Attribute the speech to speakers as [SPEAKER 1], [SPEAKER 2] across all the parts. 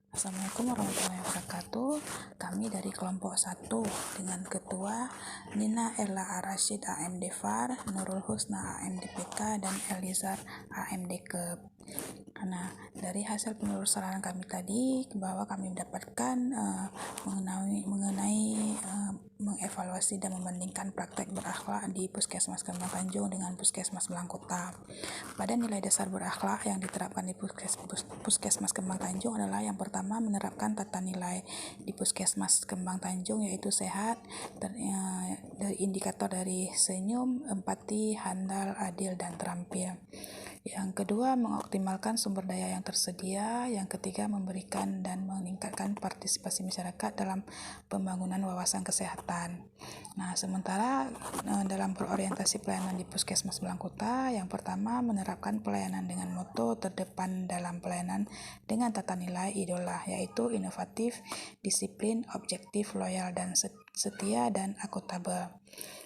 [SPEAKER 1] Assalamualaikum warahmatullahi wabarakatuh. Kami dari kelompok 1 dengan ketua Nina Ella Arashid AMD FAR, Nurul Husna AMD PK, dan Elizar AMD KEP. Karena dari hasil penelusuran kami tadi bahwa kami mendapatkan mengenai mengevaluasi dan membandingkan praktek berakhlak di Puskesmas Kembang Tanjung dengan Puskesmas Belangkota. Pada nilai dasar berakhlak yang diterapkan di Puskesmas Kembang Tanjung adalah yang pertama menerapkan tata nilai di Puskesmas Kembang Tanjung yaitu sehat, dari indikator dari senyum, empati, handal, adil, dan terampil. Yang kedua, mengoptimalkan sumber daya yang tersedia. Yang ketiga, memberikan dan meningkatkan partisipasi masyarakat dalam pembangunan wawasan kesehatan. Nah, sementara dalam berorientasi pelayanan di Puskesmas Belangkota, yang pertama menerapkan pelayanan dengan moto terdepan dalam pelayanan dengan tata nilai idola, yaitu inovatif, disiplin, objektif, loyal, dan setia, dan akuntabel.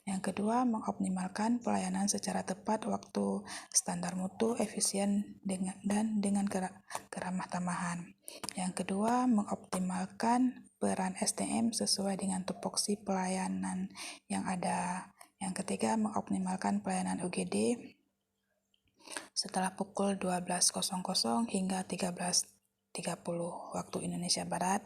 [SPEAKER 1] Yang kedua, mengoptimalkan pelayanan secara tepat waktu, standar mutu, efisien, dan dengan keramah tamahan. Yang kedua, mengoptimalkan peran SDM sesuai dengan tupoksi pelayanan yang ada. Yang ketiga, mengoptimalkan pelayanan UGD setelah pukul 12.00 hingga 13.30 waktu Indonesia Barat.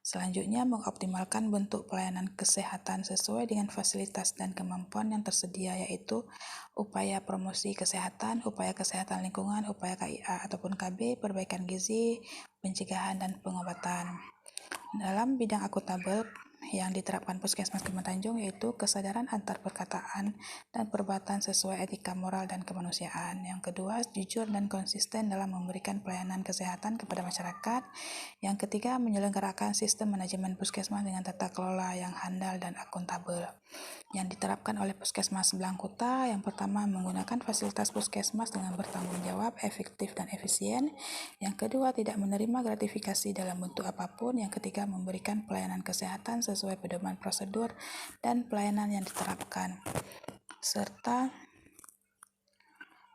[SPEAKER 1] Selanjutnya, mengoptimalkan bentuk pelayanan kesehatan sesuai dengan fasilitas dan kemampuan yang tersedia, yaitu upaya promosi kesehatan, upaya kesehatan lingkungan, upaya KIA ataupun KB, perbaikan gizi, pencegahan, dan pengobatan. Dalam bidang akuntabel yang diterapkan Puskesmas Kembang Tanjung yaitu kesadaran antar perkataan dan perbuatan sesuai etika moral dan kemanusiaan. Yang kedua, jujur dan konsisten dalam memberikan pelayanan kesehatan kepada masyarakat. Yang ketiga, menyelenggarakan sistem manajemen Puskesmas dengan tata kelola yang handal dan akuntabel. Yang diterapkan oleh Puskesmas Belangkota, yang pertama menggunakan fasilitas Puskesmas dengan bertanggung jawab, efektif, dan efisien. Yang kedua, tidak menerima gratifikasi dalam bentuk apapun. Yang ketiga, memberikan pelayanan kesehatan sesuai pedoman prosedur dan pelayanan yang diterapkan, serta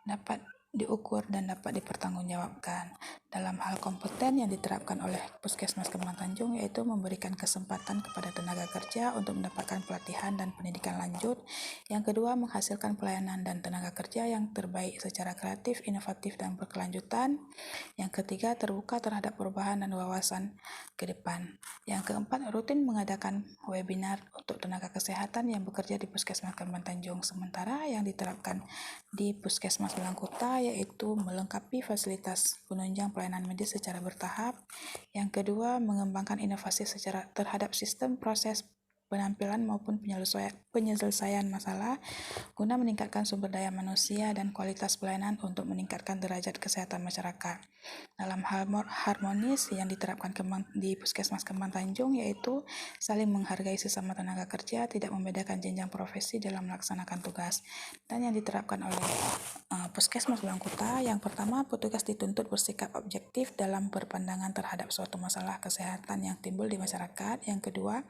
[SPEAKER 1] dapat diukur dan dapat dipertanggungjawabkan. Dalam hal kompeten yang diterapkan oleh Puskesmas Kembang Tanjung yaitu memberikan kesempatan kepada tenaga kerja untuk mendapatkan pelatihan dan pendidikan lanjut. Yang kedua, menghasilkan pelayanan dan tenaga kerja yang terbaik secara kreatif, inovatif, dan berkelanjutan. Yang ketiga, terbuka terhadap perubahan dan wawasan ke depan. Yang keempat, rutin mengadakan webinar untuk tenaga kesehatan yang bekerja di Puskesmas Kembang Tanjung. Sementara yang diterapkan di Puskesmas Belangkota yaitu melengkapi fasilitas penunjang pelayanan medis secara bertahap. Yang kedua, mengembangkan inovasi terhadap sistem proses penampilan maupun penyelesaian masalah guna meningkatkan sumber daya manusia dan kualitas pelayanan untuk meningkatkan derajat kesehatan masyarakat. Dalam hal harmonis yang diterapkan di Puskesmas Kembang Tanjung yaitu saling menghargai sesama tenaga kerja, tidak membedakan jenjang profesi dalam melaksanakan tugas. Dan yang diterapkan oleh Puskesmas Belangkota, yang pertama, petugas dituntut bersikap objektif dalam berpandangan terhadap suatu masalah kesehatan yang timbul di masyarakat. Yang kedua,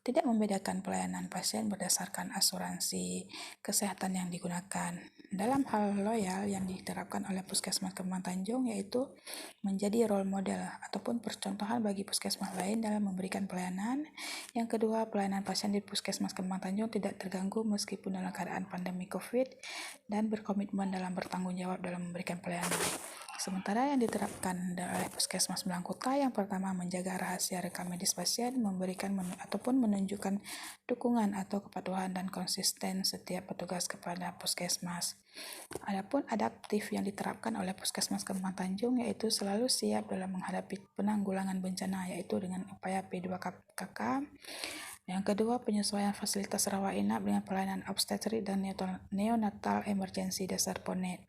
[SPEAKER 1] tidak membedakan pelayanan pasien berdasarkan asuransi kesehatan yang digunakan. Dalam hal loyal yang diterapkan oleh Puskesmas Kembang Tanjung yaitu menjadi role model ataupun percontohan bagi puskesmas lain dalam memberikan pelayanan. Yang kedua, pelayanan pasien di Puskesmas Kembang Tanjung tidak terganggu meskipun dalam keadaan pandemi COVID dan berkomitmen dalam bertanggung jawab dalam memberikan pelayanan. Sementara yang diterapkan oleh Puskesmas Belangkota, yang pertama menjaga rahasia rekam medis pasien, memberikan ataupun menunjukkan dukungan atau kepatuhan dan konsisten setiap petugas kepada Puskesmas. Adapun adaptif yang diterapkan oleh Puskesmas Kembang Tanjung yaitu selalu siap dalam menghadapi penanggulangan bencana yaitu dengan upaya P2KK. Yang kedua, penyesuaian fasilitas rawat inap dengan pelayanan obstetrik dan neonatal emergensi dasar PONET.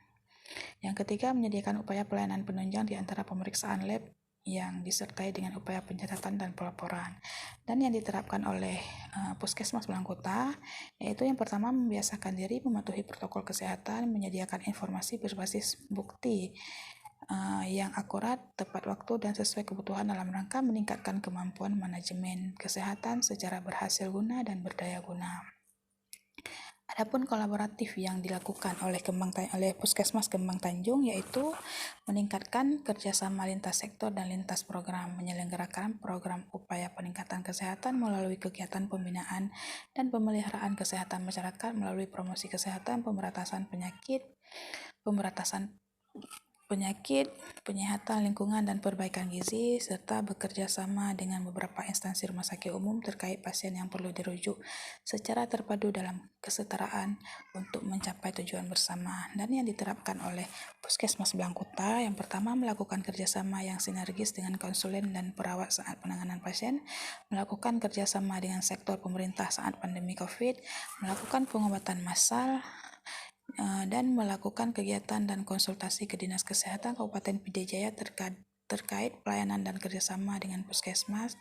[SPEAKER 1] Yang ketiga, menyediakan upaya pelayanan penunjang di antara pemeriksaan lab yang disertai dengan upaya pencatatan dan pelaporan. Dan yang diterapkan oleh Puskesmas Belangkota yaitu yang pertama, membiasakan diri mematuhi protokol kesehatan, menyediakan informasi berbasis bukti yang akurat, tepat waktu, dan sesuai kebutuhan dalam rangka meningkatkan kemampuan manajemen kesehatan secara berhasil guna dan berdaya guna. Adapun kolaboratif yang dilakukan oleh Puskesmas Kembang Tanjung yaitu meningkatkan kerjasama lintas sektor dan lintas program, menyelenggarakan program upaya peningkatan kesehatan melalui kegiatan pembinaan dan pemeliharaan kesehatan masyarakat melalui promosi kesehatan, pemberantasan penyakit, penyihatan lingkungan dan perbaikan gizi, serta bekerja sama dengan beberapa instansi rumah sakit umum terkait pasien yang perlu dirujuk secara terpadu dalam kesetaraan untuk mencapai tujuan bersama. Dan yang diterapkan oleh Puskesmas Blangkota, yang pertama melakukan kerjasama yang sinergis dengan konsulen dan perawat saat penanganan pasien, melakukan kerjasama dengan sektor pemerintah saat pandemi COVID, melakukan pengobatan massal, dan melakukan kegiatan dan konsultasi ke Dinas Kesehatan Kabupaten Pidijaya Jaya terkait pelayanan dan kerjasama dengan Puskesmas,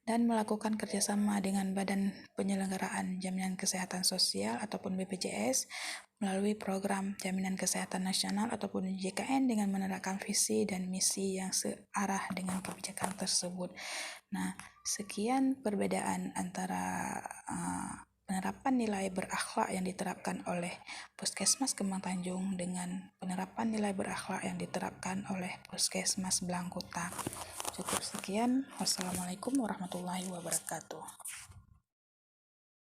[SPEAKER 1] dan melakukan kerjasama dengan Badan Penyelenggaraan Jaminan Kesehatan Sosial ataupun BPJS melalui Program Jaminan Kesehatan Nasional ataupun JKN dengan menerapkan visi dan misi yang searah dengan kebijakan tersebut. Nah, sekian perbedaan antara penerapan nilai berakhlak yang diterapkan oleh Puskesmas Kembang Tanjung dengan penerapan nilai berakhlak yang diterapkan oleh Puskesmas Blangkota. Cukup sekian. Wassalamualaikum warahmatullahi wabarakatuh.